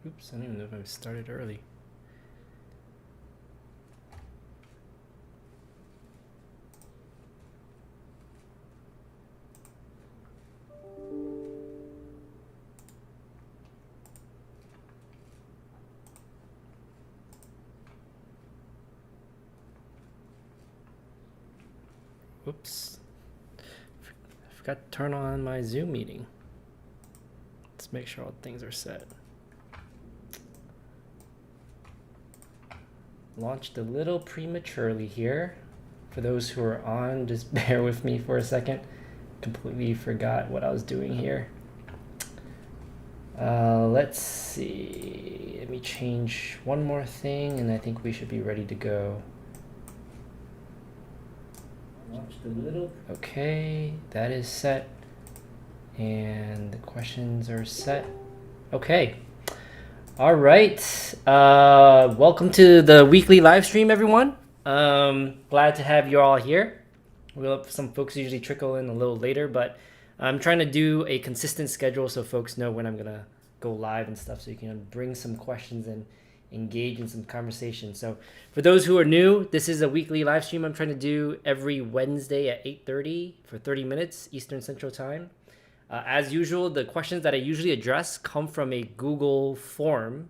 Oops, I don't even know if I started early. Whoops. I forgot to turn on my Zoom meeting. Let's make sure all things are set. Launched a little prematurely here. For those who are on, just bear with me for a second. Completely forgot what I was doing here. Let's see. Let me change one more thing, and I think we should be ready to go. Launched a little. Okay, that is set. And the questions are set. Okay. All right. Welcome to the weekly live stream, everyone. Glad to have you all here. We'll have some folks usually trickle in a little later, but I'm trying to do a consistent schedule so folks know when I'm going to go live and stuff, so you can bring some questions and engage in some conversation. So for those who are new, this is a weekly live stream I'm trying to do every Wednesday at 8:30 for 30 minutes Eastern Central Time. As usual, the questions that I usually address come from a Google form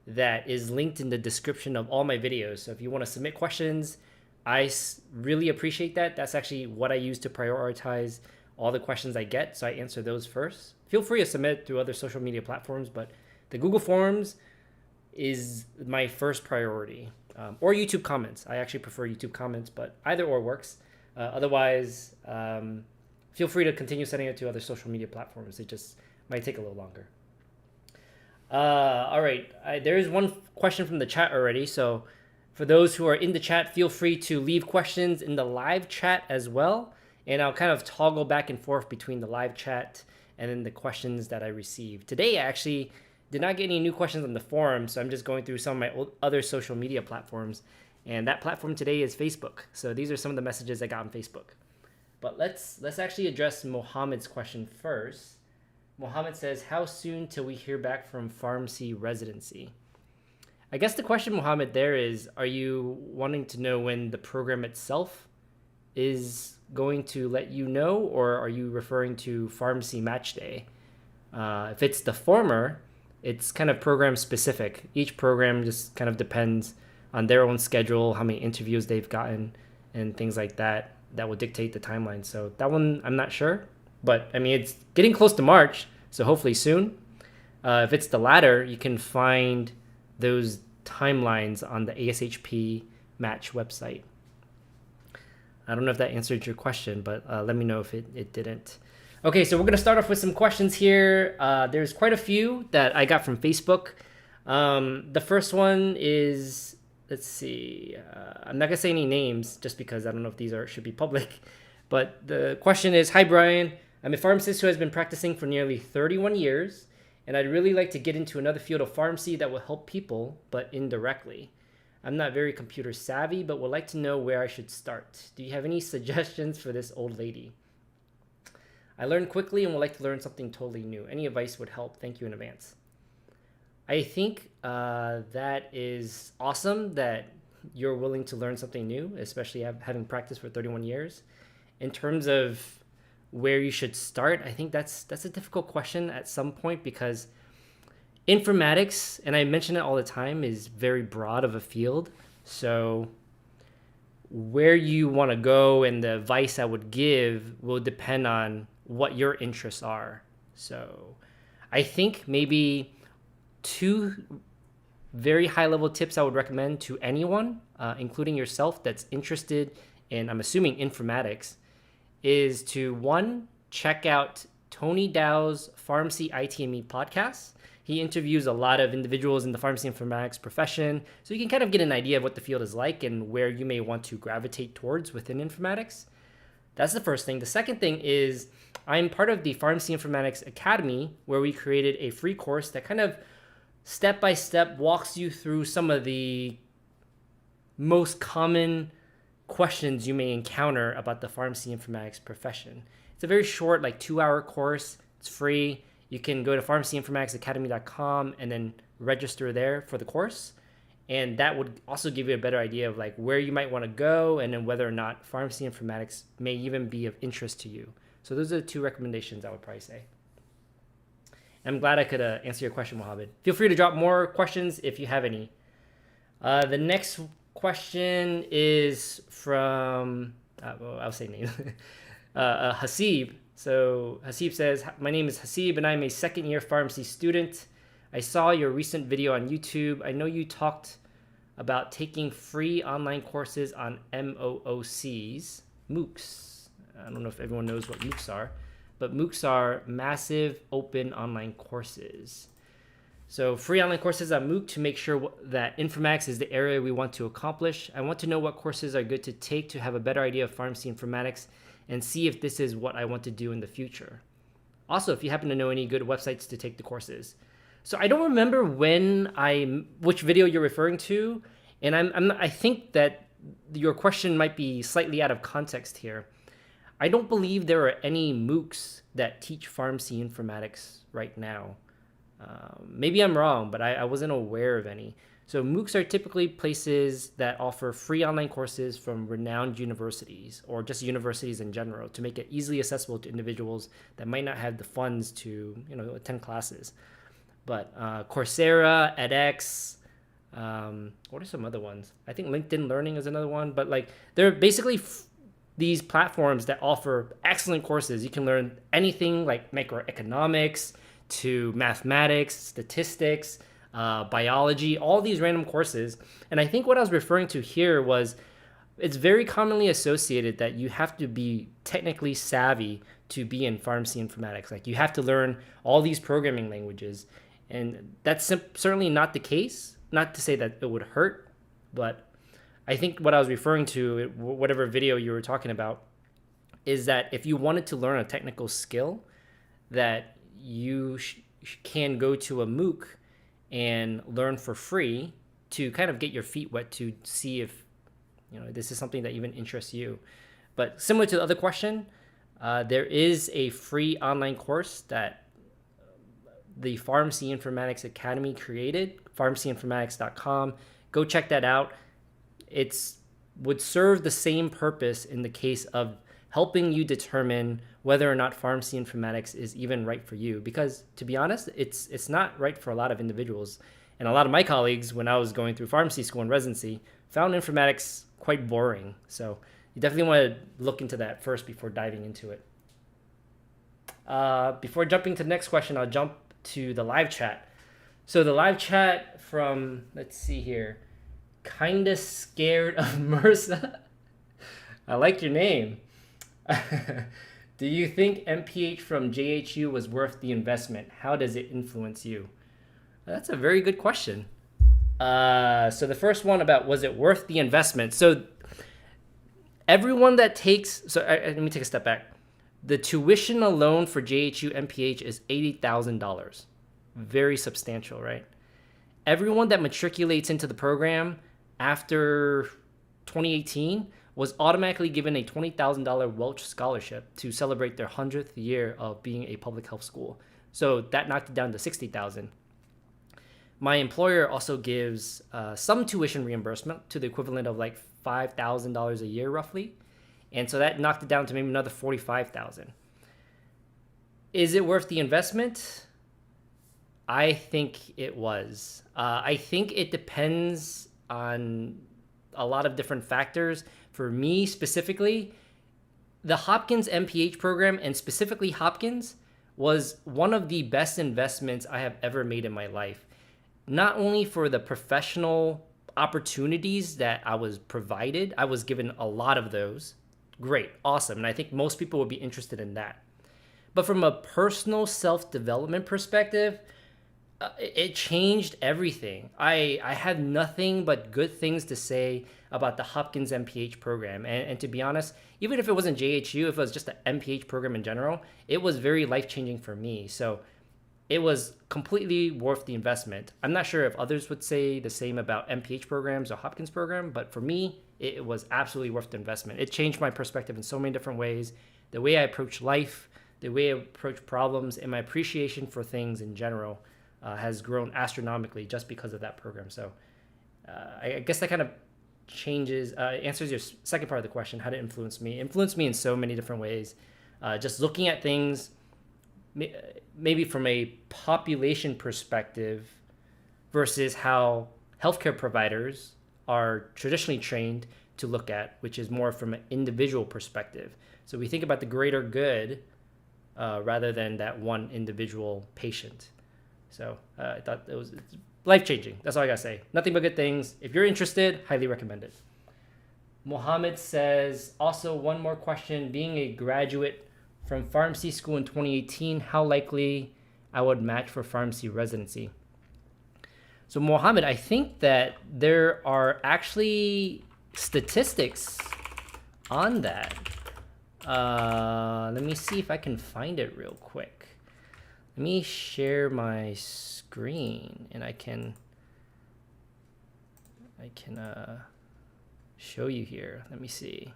that is linked in the description of all my videos. So if you want to submit questions, I really appreciate that. That's actually what I use to prioritize all the questions I get. So I answer those first. Feel free to submit through other social media platforms, but the Google Forms is my first priority. Or YouTube comments. I actually prefer YouTube comments, but either or works. Otherwise, feel free to continue sending it to other social media platforms. It just might take a little longer. All right. There is one question from the chat already. So for those who are in the chat, feel free to leave questions in the live chat as well. And I'll kind of toggle back and forth between the live chat and then the questions that I received. Today, I actually did not get any new questions on the forum, so I'm just going through some of my other social media platforms. And that platform today is Facebook. So these are some of the messages I got on Facebook. But let's actually address Mohammed's question first. Mohammed says, how soon till we hear back from Pharmacy Residency? I guess the question, Mohammed, there is, are you wanting to know when the program itself is going to let you know, or are you referring to Pharmacy Match Day? If it's the former, it's kind of program specific. Each program just kind of depends on their own schedule, how many interviews they've gotten, and things like that. That will dictate the timeline. So that one, I'm not sure. But, I mean, it's getting close to March, so hopefully soon. If it's the latter, you can find those timelines on the ASHP Match website. I don't know if that answered your question, but let me know if it didn't. Okay, so we're going to start off with some questions here. There's quite a few that I got from Facebook. The first one is, let's see. I'm not going to say any names just because I don't know if these should be public. But the question is, hi, Brian. I'm a pharmacist who has been practicing for nearly 31 years, and I'd really like to get into another field of pharmacy that will help people, but indirectly. I'm not very computer savvy, but would like to know where I should start. Do you have any suggestions for this old lady? I learn quickly and would like to learn something totally new. Any advice would help. Thank you in advance. I think that is awesome that you're willing to learn something new, especially having practiced for 31 years. In terms of where you should start, I think that's a difficult question at some point, because informatics, and I mention it all the time, is very broad of a field. So where you want to go and the advice I would give will depend on what your interests are. So I think maybe two very high-level tips I would recommend to anyone, including yourself, that's interested in, I'm assuming, informatics, is to, one, check out Tony Dow's Pharmacy ITME podcast. He interviews a lot of individuals in the pharmacy informatics profession, so you can kind of get an idea of what the field is like and where you may want to gravitate towards within informatics. That's the first thing. The second thing is, I'm part of the Pharmacy Informatics Academy, where we created a free course that kind of step-by-step walks you through some of the most common questions you may encounter about the pharmacy informatics profession. It's a very short, like 2-hour course. It's free. You can go to pharmacyinformaticsacademy.com and then register there for the course. And that would also give you a better idea of like where you might want to go, and then whether or not pharmacy informatics may even be of interest to you. So those are the 2 recommendations I would probably say. I'm glad I could answer your question, Mohammed. Feel free to drop more questions if you have any. The next question is from, I'll say name, Hasib. So Hasib says, my name is Hasib and I'm a 2nd-year pharmacy student. I saw your recent video on YouTube. I know you talked about taking free online courses on MOOCs, MOOCs. I don't know if everyone knows what MOOCs are, but MOOCs are massive open online courses. So free online courses on MOOC to make sure that informatics is the area we want to accomplish. I want to know what courses are good to take to have a better idea of pharmacy informatics and see if this is what I want to do in the future. Also, if you happen to know any good websites to take the courses. So I don't remember which video you're referring to, and I think that your question might be slightly out of context here. I don't believe there are any MOOCs that teach pharmacy informatics right now. Maybe I'm wrong, but I wasn't aware of any. So MOOCs are typically places that offer free online courses from renowned universities or just universities in general to make it easily accessible to individuals that might not have the funds to attend classes. But Coursera, edX, what are some other ones? I think LinkedIn Learning is another one. But like they're basically these platforms that offer excellent courses. You can learn anything like microeconomics to mathematics, statistics, biology, all these random courses. And I think what I was referring to here was it's very commonly associated that you have to be technically savvy to be in pharmacy informatics. Like you have to learn all these programming languages. And that's certainly not the case. Not to say that it would hurt, but I think what I was referring to, whatever video you were talking about, is that if you wanted to learn a technical skill, that you can go to a MOOC and learn for free to kind of get your feet wet to see if this is something that even interests you. But similar to the other question, there is a free online course that the Pharmacy Informatics Academy created, pharmacyinformatics.com. Go check that out. It would serve the same purpose in the case of helping you determine whether or not pharmacy informatics is even right for you. Because to be honest, it's not right for a lot of individuals. And a lot of my colleagues, when I was going through pharmacy school and residency, found informatics quite boring. So you definitely want to look into that first before diving into it. Before jumping to the next question, I'll jump to the live chat. So the live chat from, let's see here, Kinda Scared of MRSA. I like your name. Do you think MPH from JHU was worth the investment? How does it influence you? That's a very good question. So the first one about was it worth the investment? So everyone that takes, let me take a step back. The tuition alone for JHU MPH is $80,000. Very substantial, right? Everyone that matriculates into the program after 2018 was automatically given a $20,000 Welch scholarship to celebrate their 100th year of being a public health school. So that knocked it down to $60,000. My employer also gives some tuition reimbursement to the equivalent of like $5,000 a year roughly. And so that knocked it down to maybe another $45,000. Is it worth the investment? I think it was. I think it depends on a lot of different factors. For me specifically, the Hopkins MPH program, and specifically Hopkins, was one of the best investments I have ever made in my life. Not only for the professional opportunities that I was provided, I was given a lot of those. Great, awesome. And I think most people would be interested in that. But from a personal self-development perspective, it changed everything. I had nothing but good things to say about the Hopkins MPH program. And to be honest, even if it wasn't JHU, if it was just the MPH program in general, it was very life-changing for me. So it was completely worth the investment. I'm not sure if others would say the same about MPH programs or Hopkins program, but for me, it was absolutely worth the investment. It changed my perspective in so many different ways. The way I approach life, the way I approach problems, and my appreciation for things in general. has grown astronomically just because of that program. So I guess that kind of answers your second part of the question, how to influence me. Influence me in so many different ways. Just looking at things maybe from a population perspective versus how healthcare providers are traditionally trained to look at, which is more from an individual perspective. So we think about the greater good rather than that one individual patient. So I thought it was life-changing. That's all I gotta say. Nothing but good things. If you're interested, highly recommend it. Mohammed says, also one more question. Being a graduate from pharmacy school in 2018, how likely I would match for pharmacy residency? So Mohammed, I think that there are actually statistics on that. Let me see if I can find it real quick. Let me share my screen and I can show you here. Let me see.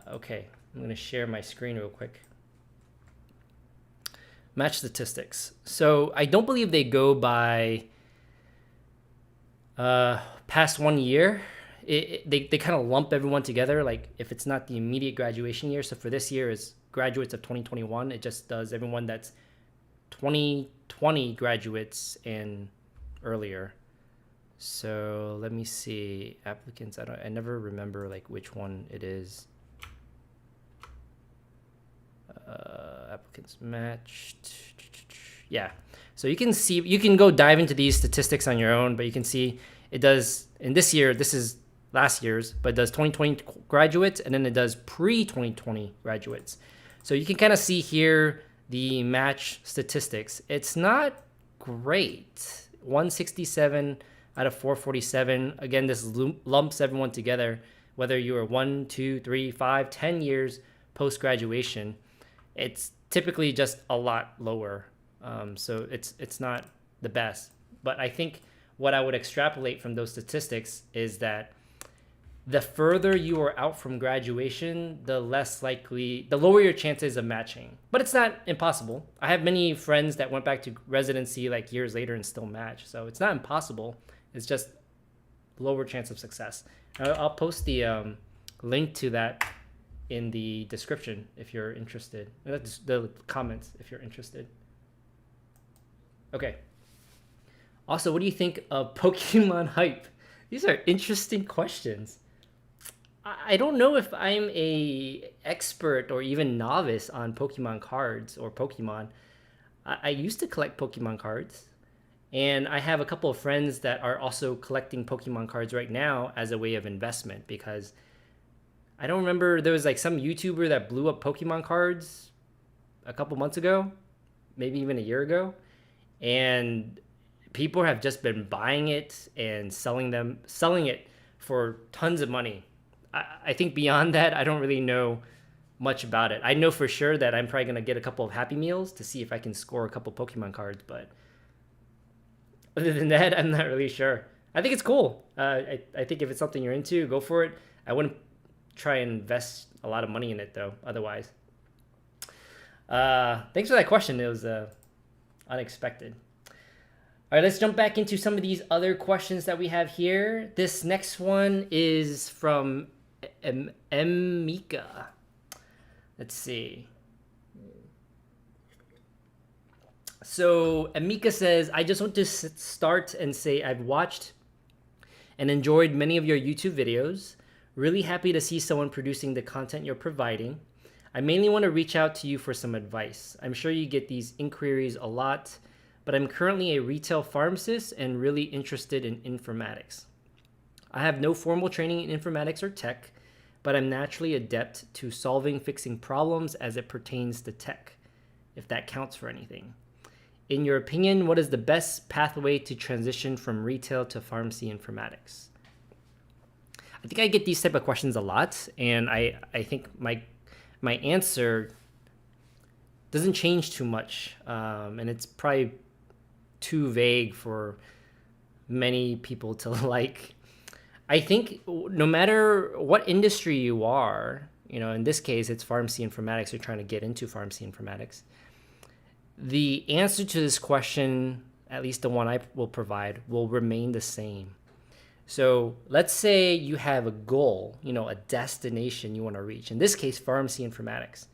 Okay, I'm gonna share my screen real quick. Match statistics. So I don't believe they go by past 1 year. They kind of lump everyone together, like if it's not the immediate graduation year. So for this year is graduates of 2021. It just does everyone that's 2020 graduates and earlier. So let me see applicants. I never remember like which one it is. Applicants matched. Yeah. So you can see, you can go dive into these statistics on your own, but you can see it does in this year. This is last year's, but it does 2020 graduates and then it does pre-2020 graduates. So you can kind of see here the match statistics. It's not great. 167 out of 447. Again, this lumps everyone together, whether you are 1, 2, 3, 5, 10 years post-graduation. It's typically just a lot lower. So it's not the best. But I think what I would extrapolate from those statistics is that the further you are out from graduation, the lower your chances of matching. But it's not impossible. I have many friends that went back to residency like years later and still match. So it's not impossible. It's just lower chance of success. I'll post the link to that in the description if you're interested. That's the comments if you're interested. Okay. Also, what do you think of Pokemon hype? These are interesting questions. I don't know if I'm a expert or even novice on Pokemon cards or Pokemon. I used to collect Pokemon cards, and I have a couple of friends that are also collecting Pokemon cards right now as a way of investment, because I don't remember, there was like some YouTuber that blew up Pokemon cards a couple months ago, maybe even a year ago, and people have just been buying it and selling it for tons of money. I think beyond that, I don't really know much about it. I know for sure that I'm probably going to get a couple of Happy Meals to see if I can score a couple Pokemon cards, but other than that, I'm not really sure. I think it's cool. I think if it's something you're into, go for it. I wouldn't try and invest a lot of money in it, though, otherwise. Thanks for that question. It was unexpected. All right, let's jump back into some of these other questions that we have here. This next one is from Mika. Let's see. So Amika says, I just want to start and say I've watched and enjoyed many of your YouTube videos. Really happy to see someone producing the content you're providing. I mainly want to reach out to you for some advice. I'm sure you get these inquiries a lot, but I'm currently a retail pharmacist and really interested in informatics. I have no formal training in informatics or tech, but I'm naturally adept to fixing problems as it pertains to tech, if that counts for anything. In your opinion, what is the best pathway to transition from retail to pharmacy informatics? I think I get these type of questions a lot, and I think my answer doesn't change too much, and it's probably too vague for many people to like. I think no matter what industry you are, in this case, it's pharmacy informatics, you're trying to get into pharmacy informatics. The answer to this question, at least the one I will provide, will remain the same. So let's say you have a goal, a destination you want to reach. In this case, pharmacy informatics.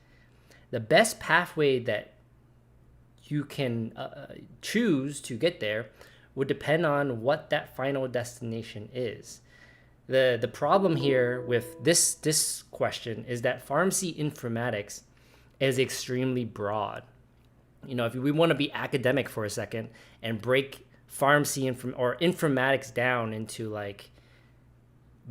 The best pathway that you can choose to get there would depend on what that final destination is. The problem here with this question is that pharmacy informatics is extremely broad. If we want to be academic for a second and break pharmacy or informatics down into like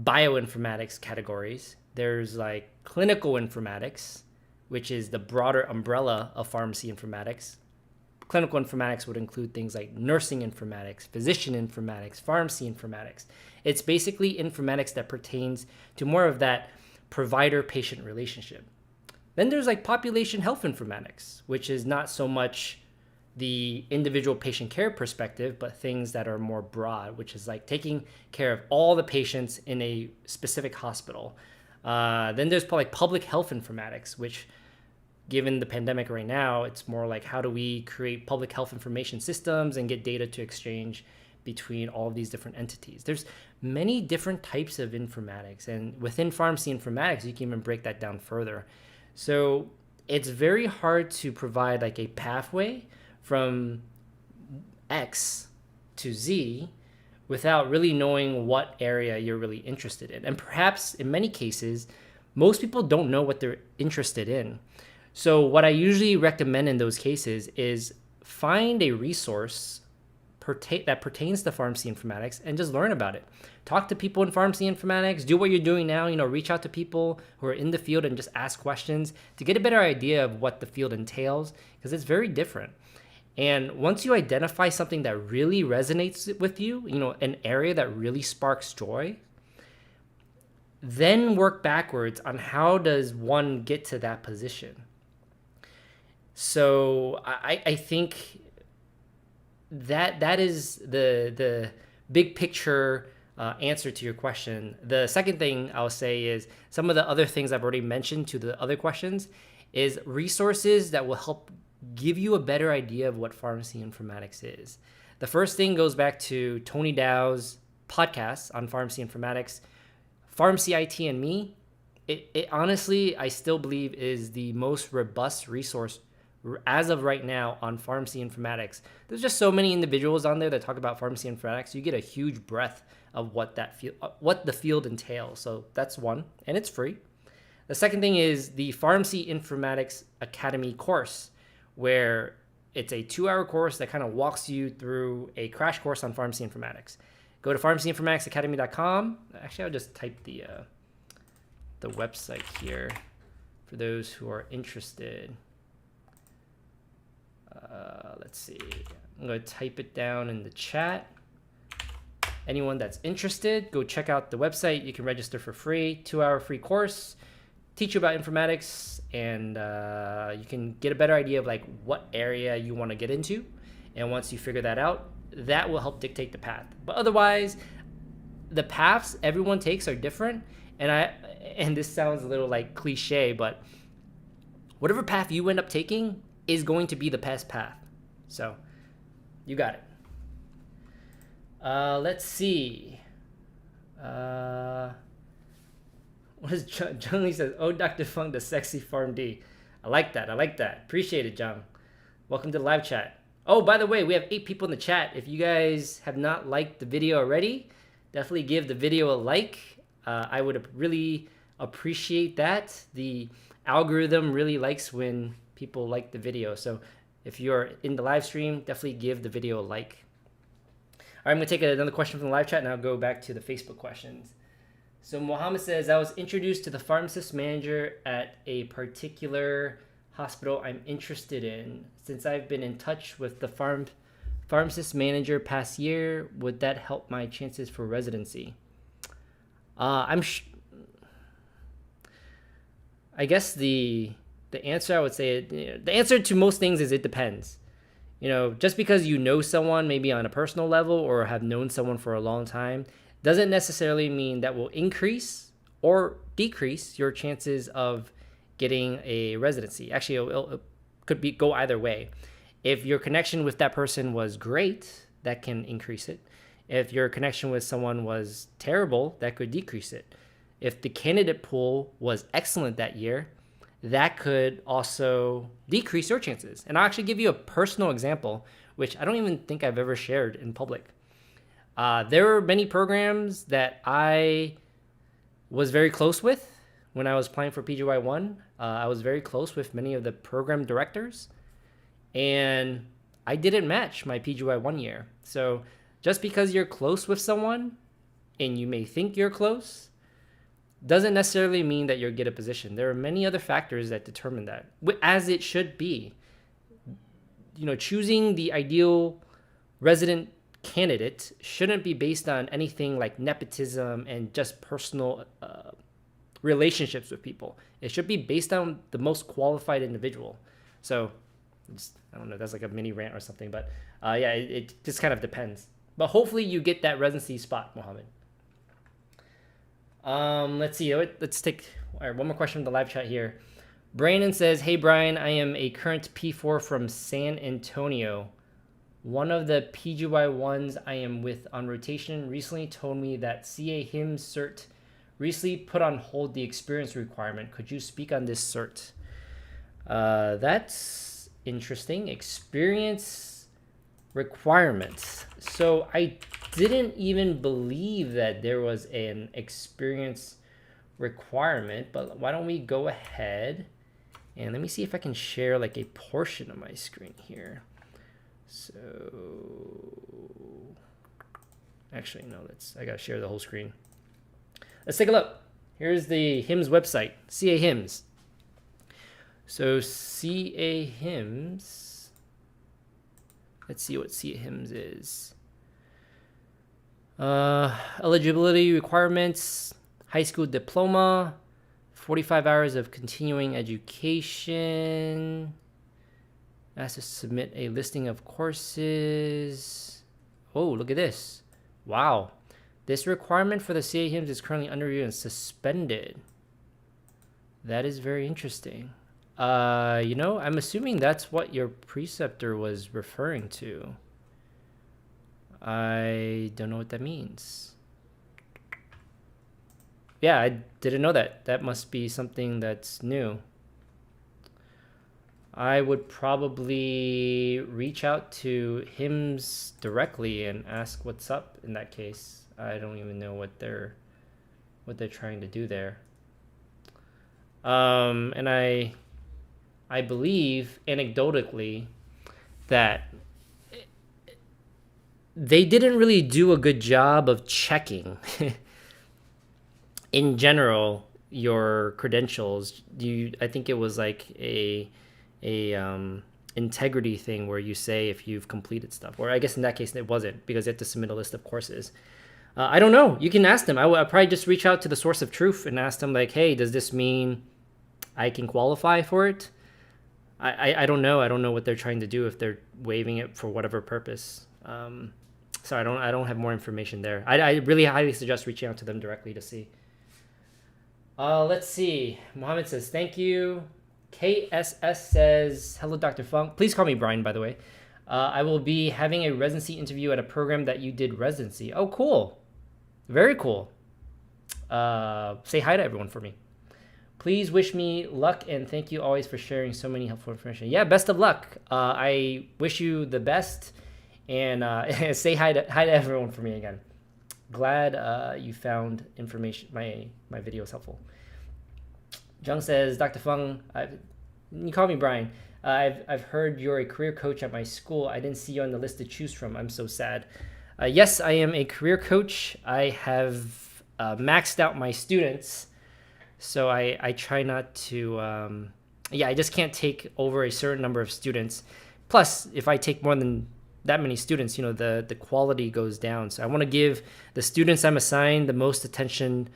bioinformatics categories, there's like clinical informatics, which is the broader umbrella of pharmacy informatics. Clinical informatics would include things like nursing informatics, physician informatics, pharmacy informatics. It's basically informatics that pertains to more of that provider-patient relationship. Then there's like population health informatics, which is not so much the individual patient care perspective, but things that are more broad, which is like taking care of all the patients in a specific hospital. Then there's like public health informatics, which given the pandemic right now, it's more like how do we create public health information systems and get data to exchange between all of these different entities. There's many different types of informatics, and within pharmacy informatics, you can even break that down further. So it's very hard to provide like a pathway from X to Z without really knowing what area you're really interested in. And perhaps in many cases, most people don't know what they're interested in. So what I usually recommend in those cases is find a resource that pertains to pharmacy informatics and just learn about it. Talk to people in pharmacy informatics, do what you're doing now, reach out to people who are in the field and just ask questions to get a better idea of what the field entails, because it's very different. And once you identify something that really resonates with you, an area that really sparks joy, then work backwards on how does one get to that position. So I think that is the big picture answer to your question. The second thing I'll say is some of the other things I've already mentioned to the other questions is resources that will help give you a better idea of what pharmacy informatics is. The first thing goes back to Tony Dow's podcast on pharmacy informatics, Pharmacy IT and Me. It honestly, I still believe is the most robust resource as of right now on pharmacy informatics. There's just so many individuals on there that talk about pharmacy informatics. You get a huge breadth of what the field entails. So that's one, and it's free. The second thing is the Pharmacy Informatics Academy course, where it's a 2-hour course that kind of walks you through a crash course on pharmacy informatics. Go to pharmacyinformaticsacademy.com. Actually, I'll just type the website here for those who are interested. Let's see. I'm going to type it down in the chat. Anyone that's interested, go check out the website. You can register for free, 2-hour free course, teach you about informatics, and you can get a better idea of like what area you want to get into. And once you figure that out, that will help dictate the path. But otherwise, the paths everyone takes are different. And this sounds a little like cliche, but whatever path you end up taking is going to be the best path. So you got it. Let's see. What is John Lee says? Oh, Dr. Fung, the sexy PharmD. I like that. Appreciate it, John. Welcome to the live chat. Oh, by the way, we have 8 people in the chat. If you guys have not liked the video already, definitely give the video a like. I would really appreciate that. The algorithm really likes when people like the video. So if you're in the live stream, definitely give the video a like. All right, I'm going to take another question from the live chat, and I'll go back to the Facebook questions. So Mohammed says, I was introduced to the pharmacist manager at a particular hospital I'm interested in. Since I've been in touch with the pharmacist manager past year, would that help my chances for residency? I guess the answer I would say, the answer to most things is it depends. Just because you know someone maybe on a personal level or have known someone for a long time doesn't necessarily mean that will increase or decrease your chances of getting a residency. Actually, it could go either way. If your connection with that person was great, that can increase it. If your connection with someone was terrible, that could decrease it. If the candidate pool was excellent that year, that could also decrease your chances. And I'll actually give you a personal example, which I don't even think I've ever shared in public. There are many programs that I was very close with when I was applying for PGY1. I was very close with many of the program directors, and I didn't match my PGY1 year. So just because you're close with someone and you may think you're close doesn't necessarily mean that you'll get a position. There are many other factors that determine that, as it should be. Choosing the ideal resident candidate shouldn't be based on anything like nepotism and just personal relationships with people. It should be based on the most qualified individual. So I don't know, that's like a mini rant or something, but it just kind of depends. But hopefully you get that residency spot, Mohammed. Let's see. Let's take one more question from the live chat here. Brandon says, "Hey Brian, I am a current P4 from San Antonio. One of the PGY1s I am with on rotation recently told me that CA HIMSS cert recently put on hold the experience requirement. Could you speak on this cert?" That's interesting. Experience requirements. So I didn't even believe that there was an experience requirement, but why don't we go ahead and let me see if I can share like a portion of my screen here. So actually, no, I gotta share the whole screen. Let's take a look. Here's the HIMSS website, CA HIMSS. So CA HIMSS, let's see what CA HIMSS is. Eligibility requirements: high school diploma, 45 hours of continuing education, asked to submit a listing of courses. Oh, look at this. Wow. This requirement for the CA HIMSS is currently under review and suspended. That is very interesting. I'm assuming that's what your preceptor was referring to. I don't know what that means. Yeah, I didn't know that. That must be something that's new. I would probably reach out to HIMSS directly and ask what's up in that case. I don't even know what they're trying to do there. And I believe anecdotally that they didn't really do a good job of checking in general your credentials. I think it was like a integrity thing where you say if you've completed stuff, or I guess in that case it wasn't, because they have to submit a list of courses. I don't know. You can ask them. I'd probably just reach out to the source of truth and ask them like, hey, does this mean I can qualify for it? I don't know. I don't know what they're trying to do, if they're waiving it for whatever purpose. So I don't have more information there. I really highly suggest reaching out to them directly to see. Let's see. Mohammed says, thank you. KSS says, hello, Dr. Funk. Please call me Brian, by the way. I will be having a residency interview at a program that you did residency. Oh, cool. Very cool. Say hi to everyone for me. Please wish me luck, and thank you always for sharing so many helpful information. Yeah, best of luck. I wish you the best, and say hi to everyone for me again. Glad you found information. My video is helpful. Jung says, Dr. Fung, you call me Brian. I've heard you're a career coach at my school. I didn't see you on the list to choose from. I'm so sad. Yes, I am a career coach. I have maxed out my students. So I try not to, I just can't take over a certain number of students. Plus, if I take more than that many students, the quality goes down. So I want to give the students I'm assigned the most attention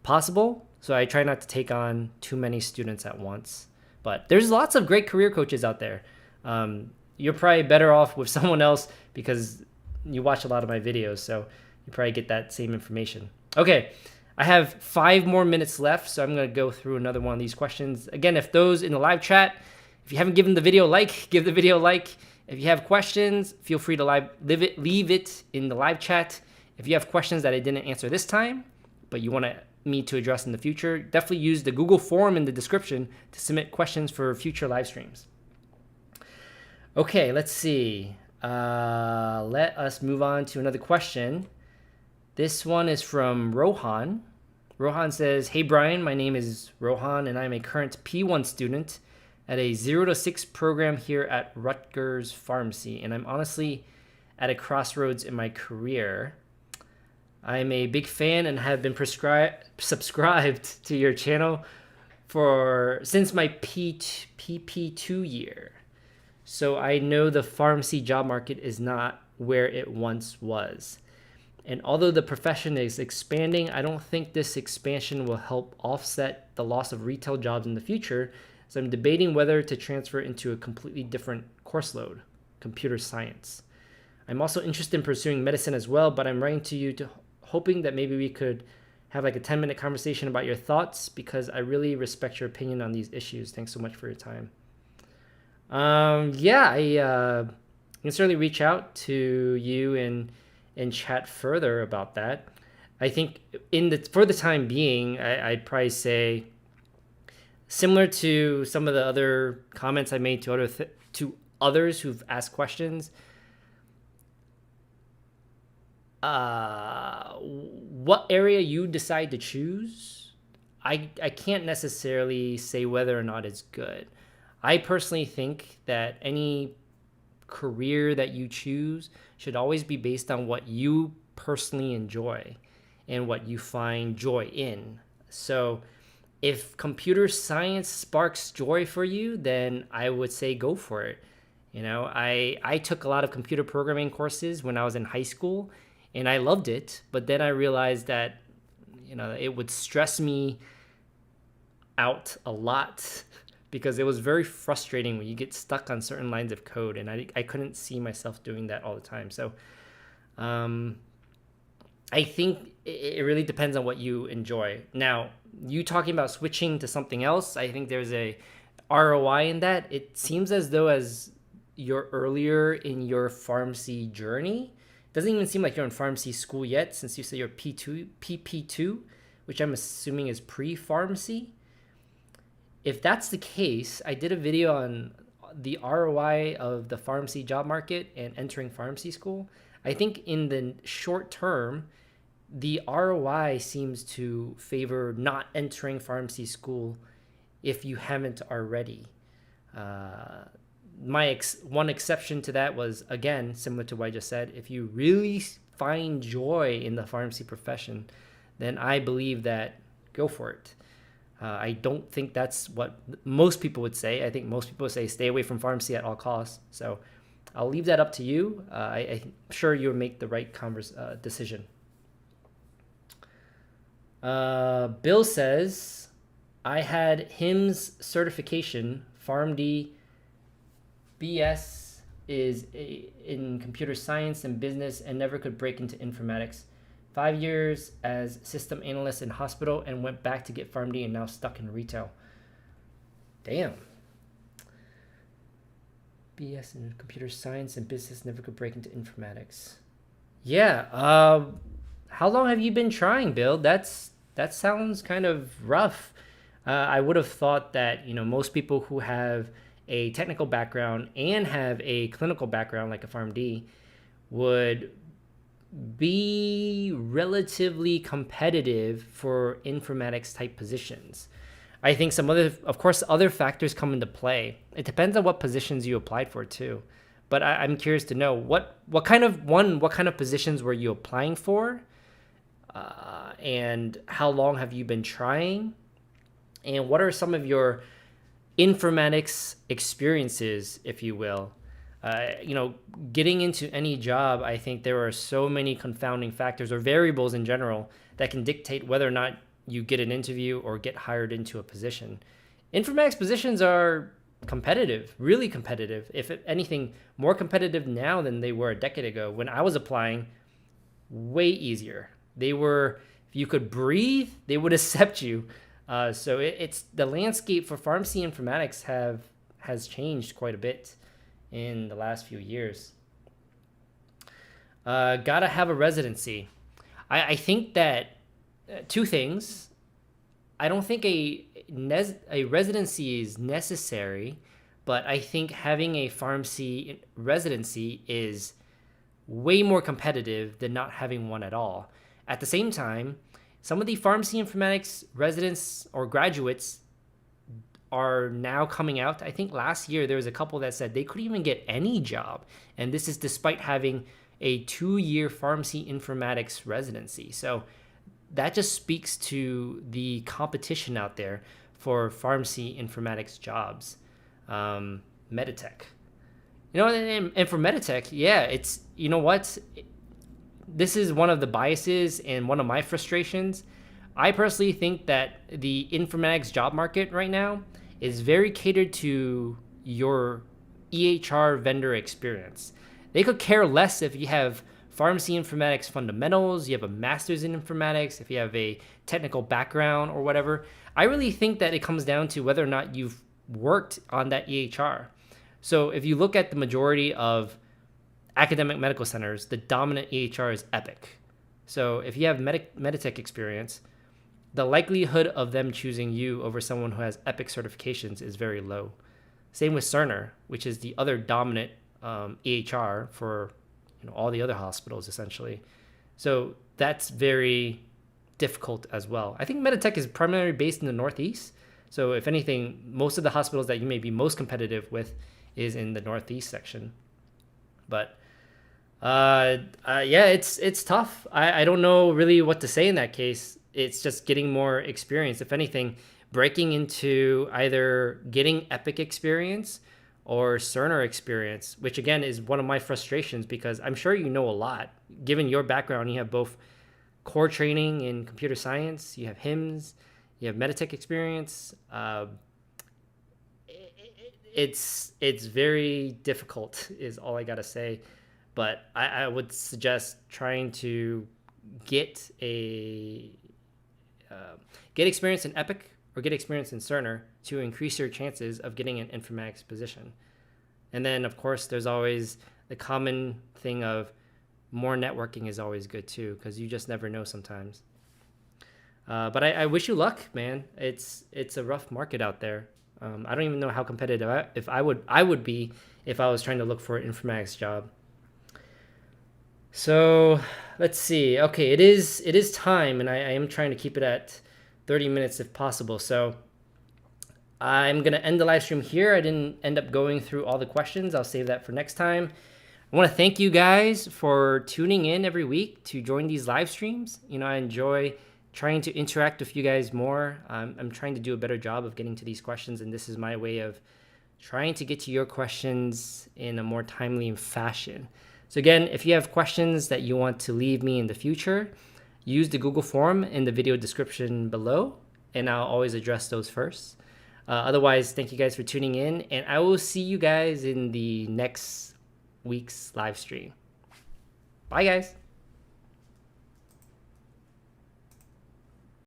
possible. So I try not to take on too many students at once. But there's lots of great career coaches out there. You're probably better off with someone else because you watch a lot of my videos. So you probably get that same information. Okay. I have 5 more minutes left, so I'm going to go through another one of these questions. Again, if those in the live chat, if you haven't given the video a like, give the video a like. If you have questions, feel free to leave it in the live chat. If you have questions that I didn't answer this time, but you want me to address in the future, definitely use the Google form in the description to submit questions for future live streams. Okay, let's see. Let us move on to another question. This one is from Rohan. Rohan says, "Hey Brian, my name is Rohan and I'm a current P1 student at a 0 to 6 program here at Rutgers Pharmacy, and I'm honestly at a crossroads in my career. I'm a big fan and have been subscribed to your channel since my PP2 year. So I know the pharmacy job market is not where it once was. And although the profession is expanding, I don't think this expansion will help offset the loss of retail jobs in the future. So I'm debating whether to transfer into a completely different course load, computer science. I'm also interested in pursuing medicine as well, but I'm writing to you hoping that maybe we could have like a 10-minute conversation about your thoughts because I really respect your opinion on these issues. Thanks so much for your time." I can certainly reach out to you and chat further about that. I think for the time being, I'd probably say similar to some of the other comments I made to others who've asked questions. What area you decide to choose, I can't necessarily say whether or not it's good. I personally think that any career that you choose should always be based on what you personally enjoy and what you find joy in. So if computer science sparks joy for you, then I would say go for it. I took a lot of computer programming courses when I was in high school, and I loved it, but then I realized that, it would stress me out a lot because it was very frustrating when you get stuck on certain lines of code, and I couldn't see myself doing that all the time. So I think it really depends on what you enjoy. Now, you talking about switching to something else, I think there's a ROI in that. It seems as though as you're earlier in your pharmacy journey, doesn't even seem like you're in pharmacy school yet, since you say you're PP2, which I'm assuming is pre-pharmacy. If that's the case, I did a video on the ROI of the pharmacy job market and entering pharmacy school. I think in the short term, the ROI seems to favor not entering pharmacy school if you haven't already. One exception to that was, again, similar to what I just said, if you really find joy in the pharmacy profession, then I believe that go for it. I don't think that's what most people would say. I think most people say stay away from pharmacy at all costs. So I'll leave that up to you. I'm sure you'll make the right decision. Bill says, "I had HIMSS certification, PharmD BS is in computer science and business and never could break into informatics. 5 years as system analyst in hospital and went back to get PharmD and now stuck in retail." Damn. BS in computer science and business, never could break into informatics. Yeah. How long have you been trying, Bill? That sounds kind of rough. I would have thought that, most people who have a technical background and have a clinical background like a PharmD would be relatively competitive for informatics type positions. I think other factors come into play. It depends on what positions you applied for too. But I'm curious to know what kind of positions were you applying for, and how long have you been trying, and what are some of your informatics experiences, if you will. Getting into any job, I think there are so many confounding factors or variables in general that can dictate whether or not you get an interview or get hired into a position. Informatics positions are competitive, really competitive. If anything, more competitive now than they were a decade ago. When I was applying, way easier. If you could breathe, they would accept you. So it's the landscape for pharmacy informatics has changed quite a bit. in the last few years. Gotta have a residency. I think that two things. I don't think a residency is necessary, but I think having a pharmacy residency is way more competitive than not having one at all. At the same time, some of the pharmacy informatics residents or graduates are now coming out. I think last year there was a couple that said they couldn't even get any job. And this is despite having a 2-year pharmacy informatics residency. So that just speaks to the competition out there for pharmacy informatics jobs. Meditech. And for Meditech, yeah, it's, you know what? This is one of the biases and one of my frustrations. I personally think that the informatics job market right now is very catered to your EHR vendor experience. They could care less if you have pharmacy informatics fundamentals, you have a master's in informatics, if you have a technical background or whatever. I really think that it comes down to whether or not you've worked on that EHR. So if you look at the majority of academic medical centers, the dominant EHR is Epic. So if you have Meditech experience, the likelihood of them choosing you over someone who has Epic certifications is very low. Same with Cerner, which is the other dominant EHR for all the other hospitals essentially. So that's very difficult as well. I think Meditech is primarily based in the Northeast. So if anything, most of the hospitals that you may be most competitive with is in the Northeast section. But yeah, it's tough. I don't know really what to say in that case. It's just getting more experience. If anything, breaking into either getting Epic experience or Cerner experience, which again is one of my frustrations because I'm sure you know a lot. Given your background, you have both core training in computer science, you have HIMSS, you have Meditech experience. It's very difficult is all I gotta say. But I would suggest trying to get experience in Epic or get experience in Cerner to increase your chances of getting an informatics position. And then, of course, there's always the common thing of more networking is always good too, because you just never know sometimes. But I wish you luck, man. It's a rough market out there. I don't even know how competitive I would be if I was trying to look for an informatics job. So let's see. Okay, it is time, and I am trying to keep it at 30 minutes if possible. So I'm going to end the live stream here. I didn't end up going through all the questions. I'll save that for next time. I want to thank you guys for tuning in every week to join these live streams. I enjoy trying to interact with you guys more. I'm trying to do a better job of getting to these questions, and this is my way of trying to get to your questions in a more timely fashion. So again, if you have questions that you want to leave me in the future, use the Google form in the video description below, and I'll always address those first. Otherwise, thank you guys for tuning in, and I will see you guys in the next week's live stream. Bye, guys.